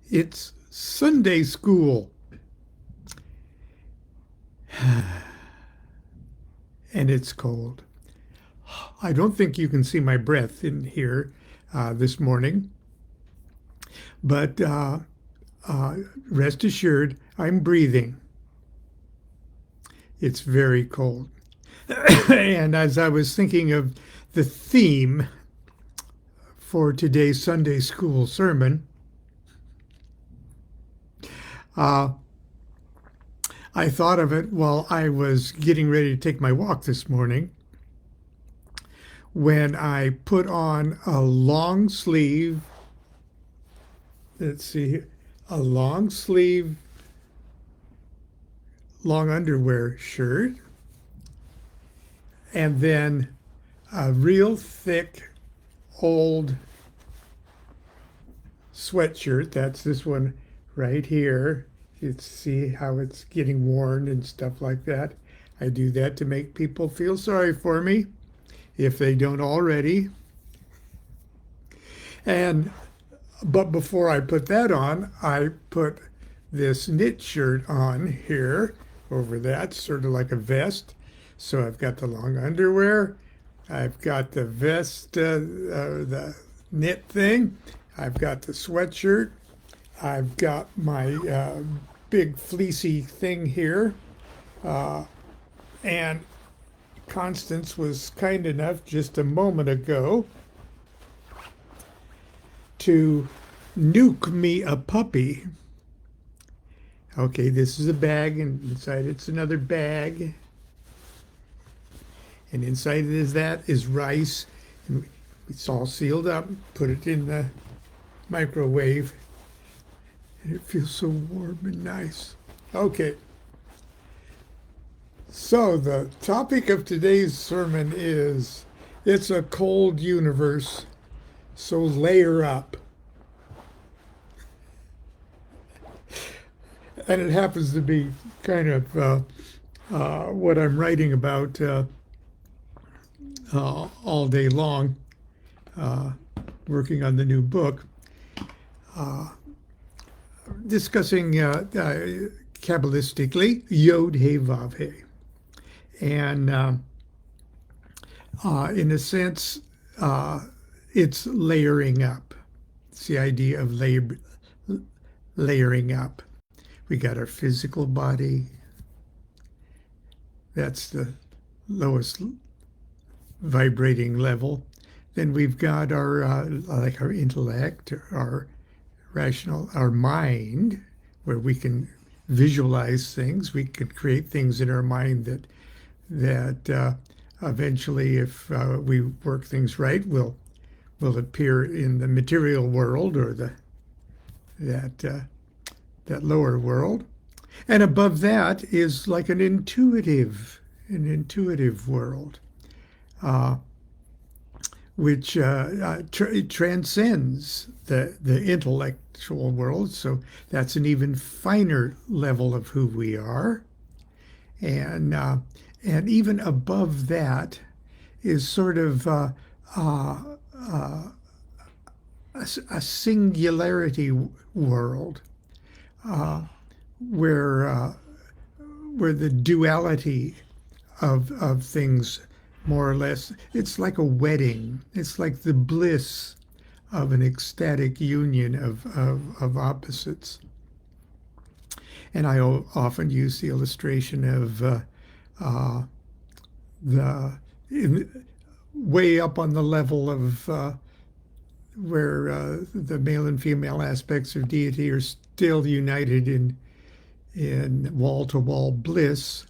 It's Sunday school, and it's cold. I don't think you can see my breath in here this morning, but rest assured, I'm breathing. It's very cold. And as I was thinking of the theme for today's Sunday school sermon, uh, I thought of it while I was getting ready to take my walk this morning when I put on a long sleeve, let's see, a long sleeve, long underwear shirt, and then a real thick old sweatshirt. That's this one right here. You see how it's getting worn and stuff like that. I do that to make people feel sorry for me if they don't already. And but before I put that on, I put this knit shirt on here over that, sort of like a vest. So I've got the long underwear, I've got the vest, the knit thing, I've got the sweatshirt, I've got my big fleecy thing here. And Constance was kind enough just a moment ago to nuke me a puppy. Okay, this is a bag, and inside it's another bag. And inside of that is rice. And it's all sealed up. Put it in the microwave. And it feels so warm and nice. Okay. So the topic of today's sermon is it's a cold universe, so layer up. And it happens to be kind of what I'm writing about all day long, working on the new book, discussing Kabbalistically Yod He Vav He. And in a sense, it's layering up. It's the idea of layering up. We got our physical body. That's the lowest vibrating level. Then we've got our like our intellect, our rational, our mind, where we can visualize things. We can create things in our mind that eventually, if we work things right, will appear in the material world or that lower world. And above that is like an intuitive world, which transcends the intellectual world. So that's an even finer level of who we are. And even above that is sort of a singularity world, where the duality of things, more or less, it's like a wedding. It's like the bliss of an ecstatic union of opposites. And I often use the illustration of way up on the level of where the male and female aspects of deity are still united in wall-to-wall bliss,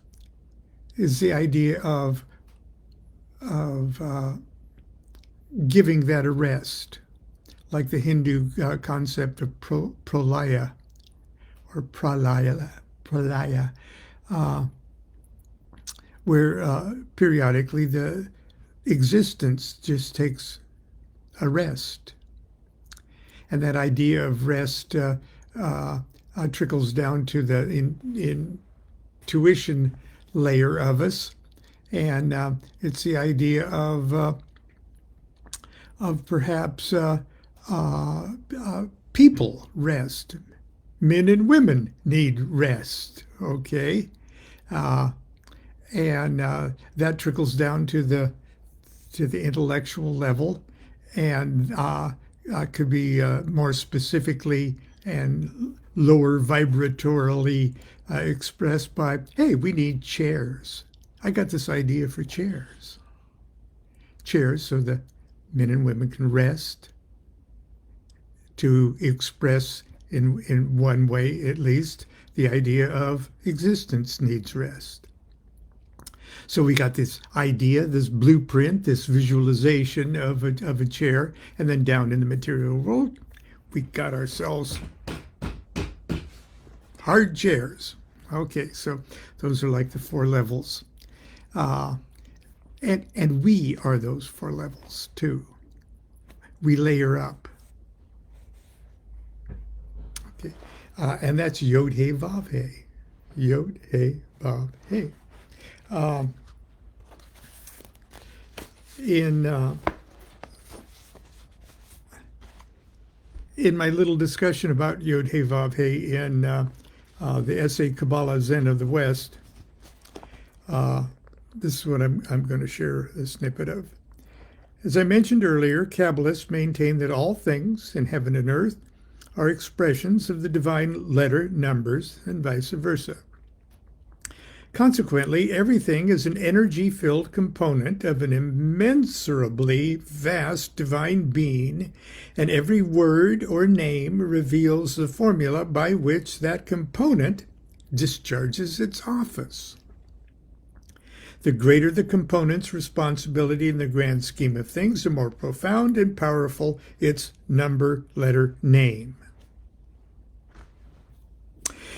is the idea of giving that a rest, like the Hindu concept of pralaya or pralaya, where periodically the existence just takes a rest. And that idea of rest trickles down to the intuition layer of us, and it's the idea of perhaps People rest. Men and women need rest. Okay, and that trickles down to the intellectual level, and could be more specifically and lower vibratorily expressed by, hey, we need chairs. I got this idea for chairs. Chairs so the men and women can rest, to express in one way at least the idea of existence needs rest. So we got this idea, this blueprint, this visualization of a chair, and then down in the material world, we got ourselves hard chairs. Okay, so those are like the 4 levels. And we are those 4 levels too. We layer up. Okay, and that's Yod He Vav He. Yod He Vav He. In my little discussion about Yod He Vav He in the essay Kabbalah Zen of the West, this is what I'm going to share a snippet of. As I mentioned earlier, Kabbalists maintain that all things in heaven and earth are expressions of the divine letter numbers and vice versa. Consequently, everything is an energy-filled component of an immeasurably vast divine being, and every word or name reveals the formula by which that component discharges its office. The greater the component's responsibility in the grand scheme of things, the more profound and powerful its number, letter, name.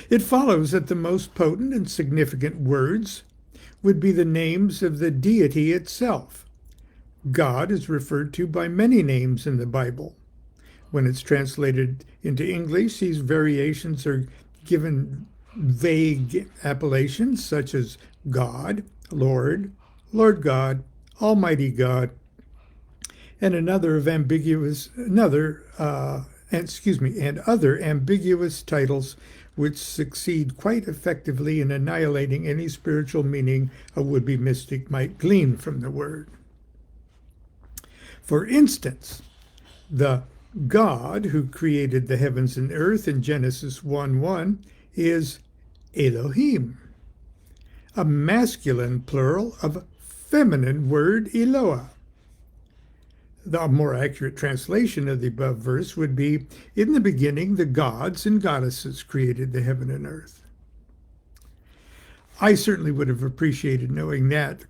It follows that the most potent and significant words would be the names of the deity itself. God is referred to by many names in the Bible. When it's translated into English, these variations are given vague appellations such as God, Lord, Lord God, Almighty God, and other ambiguous titles which succeed quite effectively in annihilating any spiritual meaning a would-be mystic might glean from the word. For instance, the God who created the heavens and earth in Genesis 1:1 is Elohim, a masculine plural of feminine word Eloah. The more accurate translation of the above verse would be, in the beginning, the gods and goddesses created the heaven and earth. I certainly would have appreciated knowing that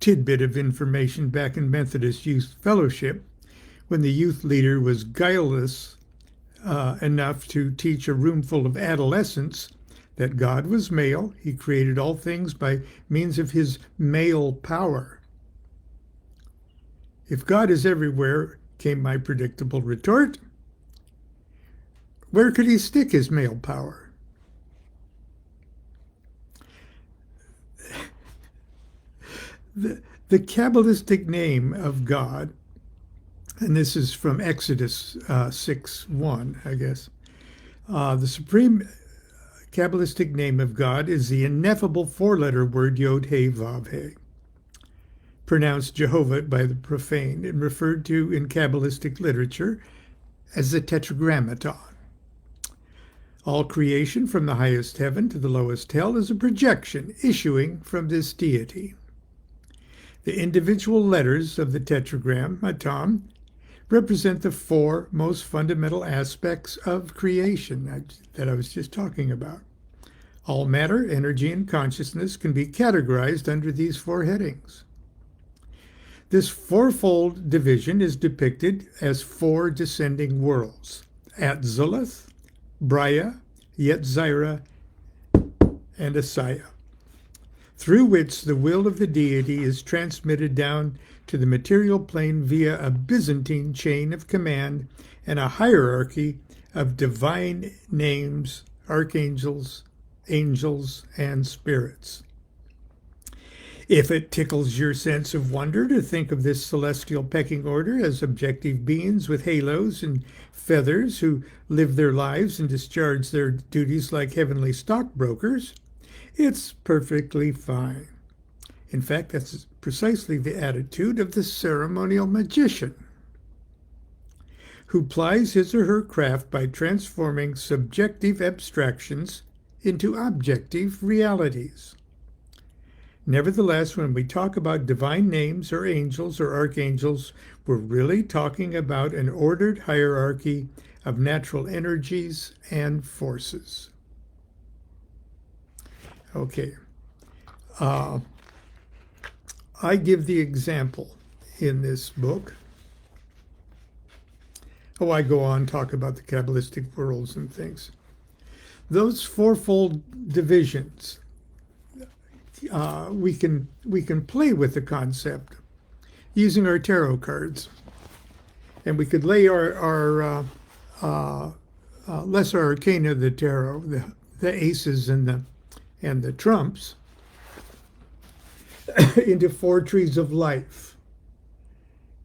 tidbit of information back in Methodist Youth Fellowship, when the youth leader was guileless enough to teach a room full of adolescents that God was male. He created all things by means of his male power. If God is everywhere, came my predictable retort, where could he stick his male power? The Kabbalistic name of God, and this is from Exodus 6:1, I guess, the supreme Kabbalistic name of God is the ineffable 4-letter word Yod He Vav He, pronounced Jehovah by the profane and referred to in Kabbalistic literature as the Tetragrammaton. All creation from the highest heaven to the lowest hell is a projection issuing from this deity. The individual letters of the Tetragrammaton represent the 4 most fundamental aspects of creation that I was just talking about. All matter, energy, and consciousness can be categorized under these 4 headings. This fourfold division is depicted as 4 descending worlds: Atzilith, Braya, Yetzirah, and Asaya, through which the will of the deity is transmitted down to the material plane via a Byzantine chain of command and a hierarchy of divine names, archangels, angels, and spirits. If it tickles your sense of wonder to think of this celestial pecking order as objective beings with halos and feathers who live their lives and discharge their duties like heavenly stockbrokers, it's perfectly fine. In fact, that's precisely the attitude of the ceremonial magician, who plies his or her craft by transforming subjective abstractions into objective realities. Nevertheless, when we talk about divine names or angels or archangels, we're really talking about an ordered hierarchy of natural energies and forces. Okay. I give the example in this book. Oh, I go on, talk about the Kabbalistic worlds and things. Those fourfold divisions, we can play with the concept using our tarot cards, and we could lay our lesser arcana of the tarot, the aces and the trumps, into 4 trees of life,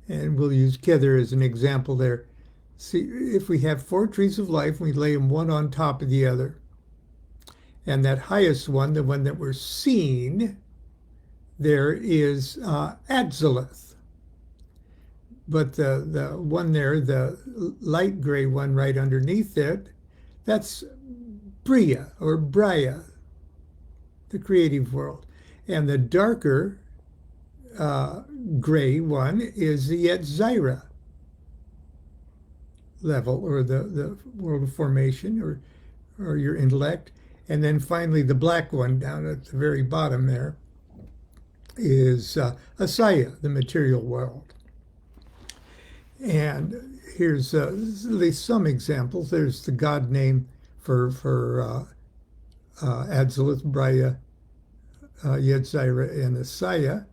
and we'll use Kether as an example there. See, if we have 4 trees of life, we lay them one on top of the other. And that highest one, the one that we're seeing, there is Adzalith. But the one there, the light gray one right underneath it, that's Bria or Braya, the creative world. And the darker gray one is the Yetzirah level, or the world of formation, or your intellect. And then finally the black one down at the very bottom there is Asaya, the material world. And here's at least some examples. There's the god name for Adzalith, Braya, Yetzirah, and Asaya.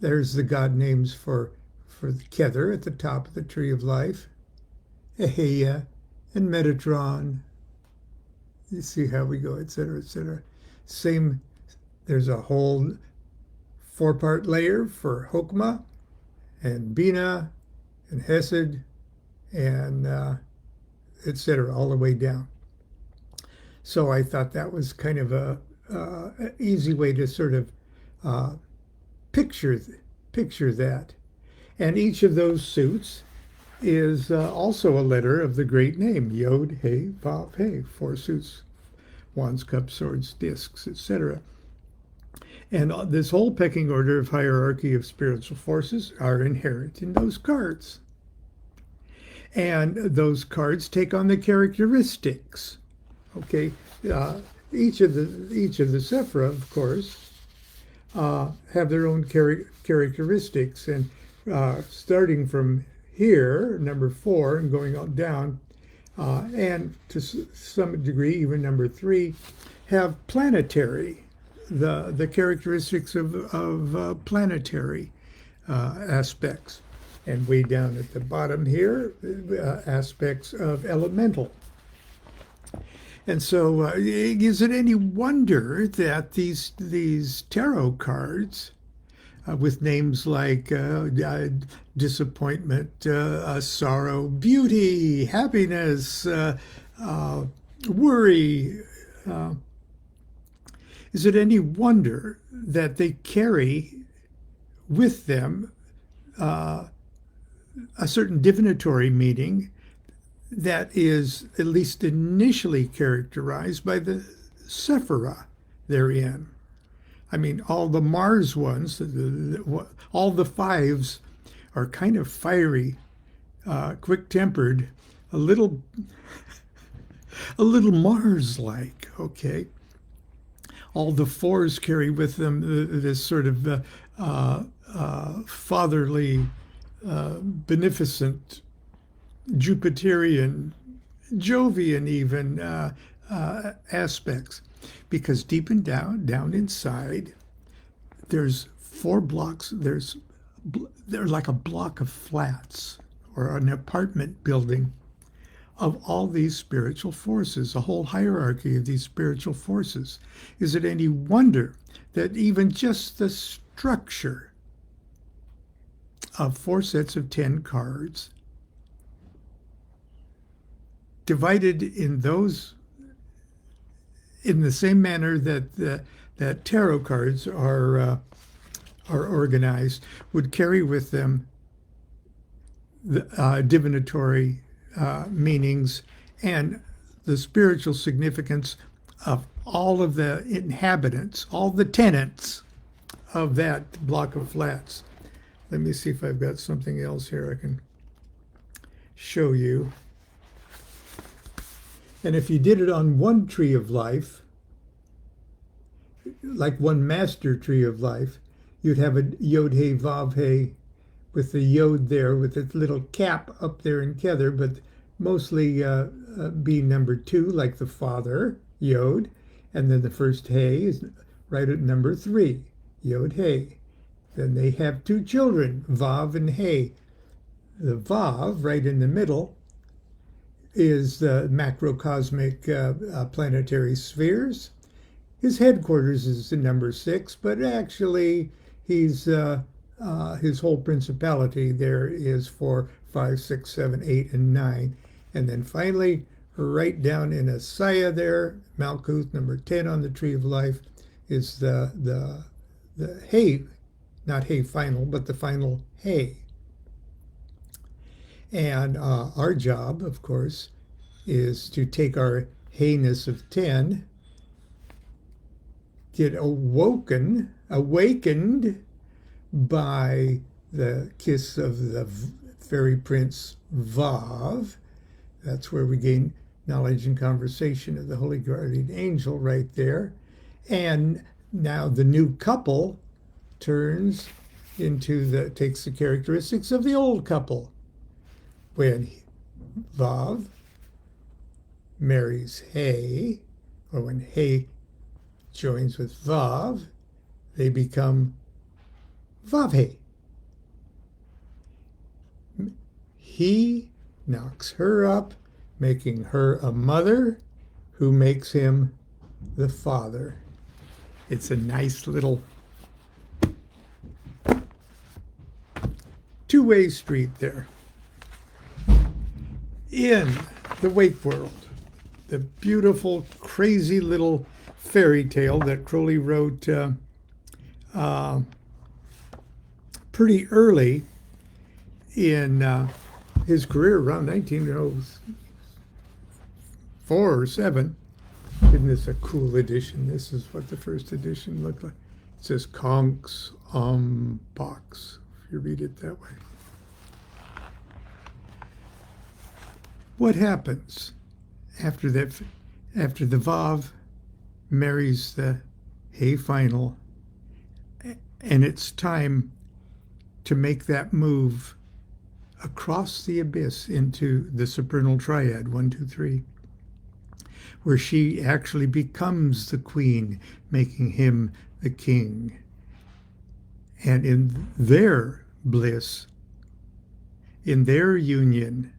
There's the god names for the Kether at the top of the tree of life, Eheya, and Metatron. You see how we go, etc., etc. Same, there's a whole 4-part layer for Hokmah and Bina and Hesed and etc., all the way down. So I thought that was kind of a easy way to sort of picture that. And each of those suits is also a letter of the great name, Yod, He, Vav, He, 4 suits, wands, cups, swords, discs, etc. And this whole pecking order of hierarchy of spiritual forces are inherent in those cards. And those cards take on the characteristics. Okay, each of the Sephra, of course, have their own characteristics, and starting from here, number 4, and going on down, and to some degree, even number 3, have planetary, the characteristics of planetary aspects. And way down at the bottom here, aspects of elemental. And so is it any wonder that these tarot cards with names like disappointment, sorrow, beauty, happiness, worry, is it any wonder that they carry with them a certain divinatory meaning that is at least initially characterized by the Sephira therein? I mean, all the Mars ones, all the 5s are kind of fiery, quick-tempered, a little Mars-like, okay? All the 4s carry with them this sort of fatherly, beneficent, Jupiterian, Jovian even aspects. Because deep and down inside, there's 4 blocks. They're like a block of flats or an apartment building of all these spiritual forces, a whole hierarchy of these spiritual forces. Is it any wonder that even just the structure of 4 sets of 10 cards divided in those in the same manner that tarot cards are organized would carry with them the divinatory meanings and the spiritual significance of all of the inhabitants, all the tenants of that block of flats. Let me see if I've got something else here I can show you. And if you did it on one tree of life, like one master tree of life, you'd have a Yod-He, Vav-He, with the Yod there, with its little cap up there in Kether, but mostly be number 2, like the Father, Yod, and then the first He is right at number 3, Yod-He. Then they have 2 children, Vav and He. The Vav, right in the middle, is the macrocosmic planetary spheres. His headquarters is in number 6, but actually he's his whole principality there is for 5, 6, 7, 8, and 9. And then finally, right down in Asaya there, Malkuth, number 10 on the Tree of Life, is the He, not He final, but the final He. And our job, of course, is to take our He-ness of 10, get awakened by the kiss of the fairy prince Vav. That's where we gain knowledge and conversation of the Holy Guardian Angel right there. And now the new couple takes the characteristics of the old couple. When Vav marries He, or when He joins with Vav, they become Vav-He. He knocks her up, making her a mother who makes him the father. It's a nice little two-way street there. In the Wake World, the beautiful, crazy little fairy tale that Crowley wrote pretty early in his career, around 1904 or 7. Isn't this a cool edition? This is what the first edition looked like. It says Conks Pox, if you read it that way. What happens after that? After the Vav marries the He final, and it's time to make that move across the abyss into the supernal triad, 1, 2, 3, where she actually becomes the queen, making him the king. And in their bliss, in their union,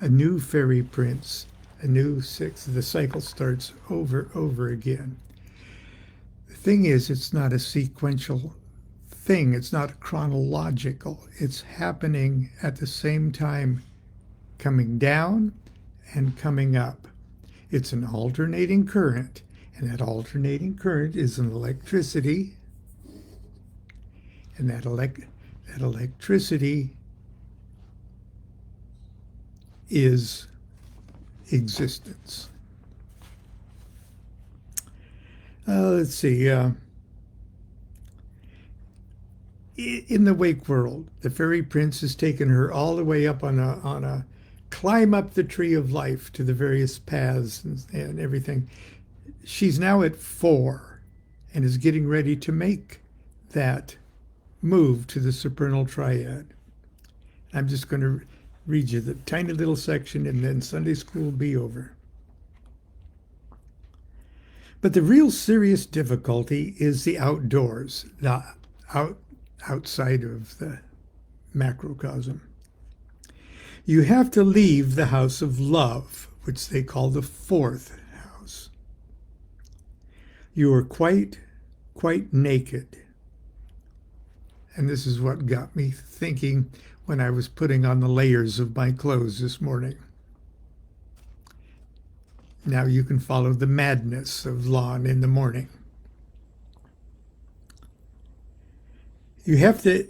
a new fairy prince, a new 6, the cycle starts over again. The thing is, it's not a sequential thing. It's not chronological. It's happening at the same time, coming down and coming up. It's an alternating current, and that alternating current is an electricity, and that electricity is existence. Let's see. In the Wake World, the fairy prince has taken her all the way up on a climb up the tree of life to the various paths and everything. She's now at 4 and is getting ready to make that move to the supernal triad. I'm just going to read you the tiny little section, and then Sunday school will be over. But the real serious difficulty is the outdoors, the outside of the macrocosm. You have to leave the house of love, which they call the fourth house. You are quite naked. And this is what got me thinking when I was putting on the layers of my clothes this morning. Now you can follow the madness of Lon in the morning. You have to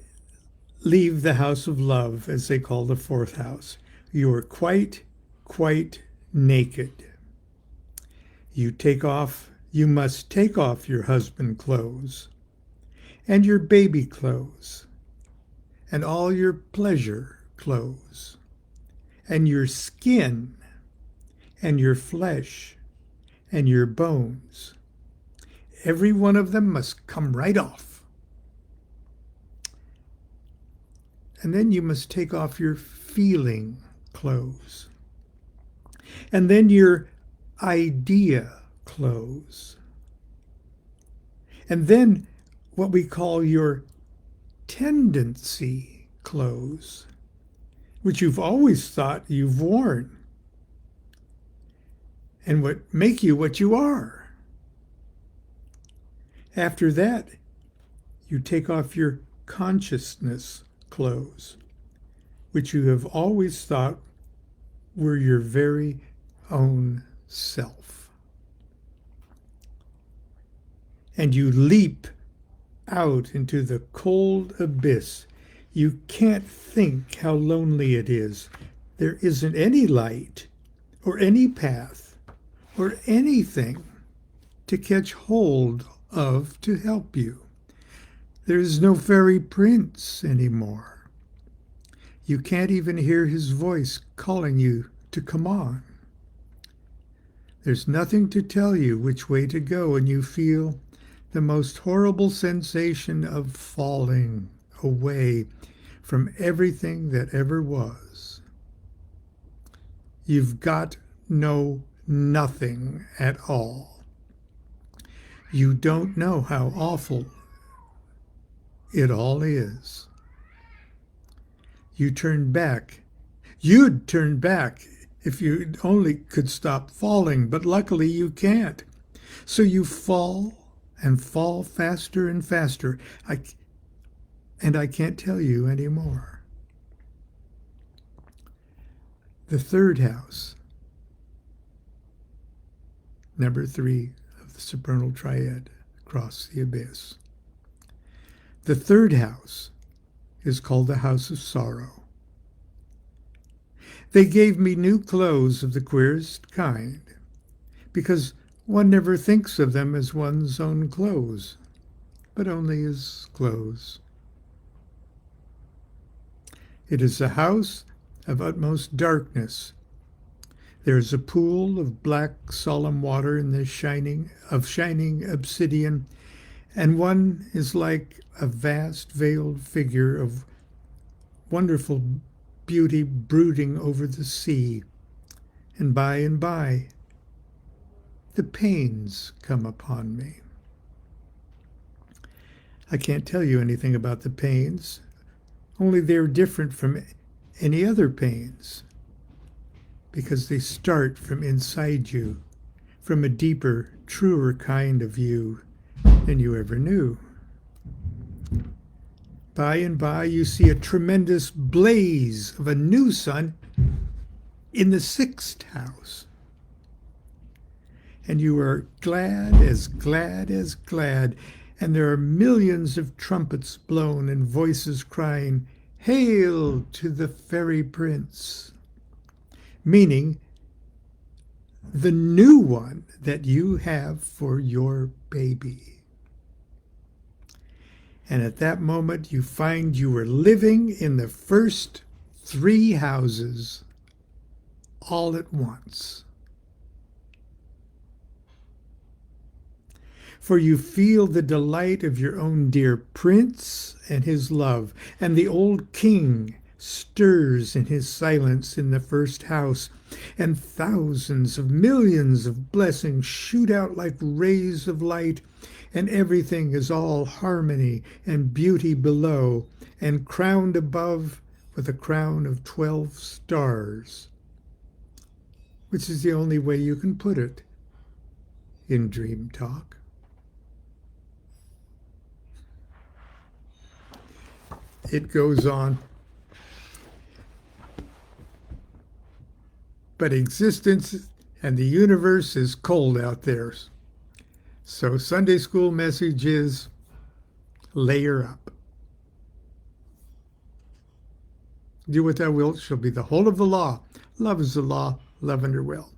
leave the house of love, as they call the fourth house. You are quite naked. You must take off your husband clothes and your baby clothes and all your pleasure clothes and your skin and your flesh and your bones. Every one of them must come right off. And then you must take off your feeling clothes. And then your idea clothes. And then what we call your tendency clothes, which you've always thought you've worn, and what make you what you are. After that, you take off your consciousness clothes, which you have always thought were your very own self. And you leap out into the cold abyss. You can't think how lonely it is. There isn't any light or any path or anything to catch hold of to help you. There is no fairy prince anymore. You can't even hear his voice calling you to come on. There's nothing to tell you which way to go, and you feel the most horrible sensation of falling away from everything that ever was. You've got nothing at all. You don't know how awful it all is. You turn back. You'd turn back if you only could stop falling, but luckily you can't. So you fall and fall faster and faster. I can't tell you anymore. The third house, number 3 of the supernal triad, across the abyss. The third house is called the house of sorrow. They gave me new clothes of the queerest kind, because one never thinks of them as one's own clothes, but only as clothes. It is a house of utmost darkness. There is a pool of black solemn water in the shining obsidian, and one is like a vast veiled figure of wonderful beauty brooding over the sea. And by, the pains come upon me. I can't tell you anything about the pains, only they're different from any other pains, because they start from inside you, from a deeper, truer kind of you than you ever knew. By and by, you see a tremendous blaze of a new sun in the 6th house. And you are glad as glad as glad, and there are millions of trumpets blown and voices crying, "Hail to the fairy prince," meaning the new one that you have for your baby. And at that moment, you find you were living in the first 3 houses all at once. For you feel the delight of your own dear prince and his love, and the old king stirs in his silence in the first house, and thousands of millions of blessings shoot out like rays of light, and everything is all harmony and beauty below, and crowned above with a crown of 12 stars, which is the only way you can put it in dream talk. It goes on. But existence and the universe is cold out there. So Sunday school message is layer up. Do what thou wilt shall be the whole of the law. Love is the law, love under will.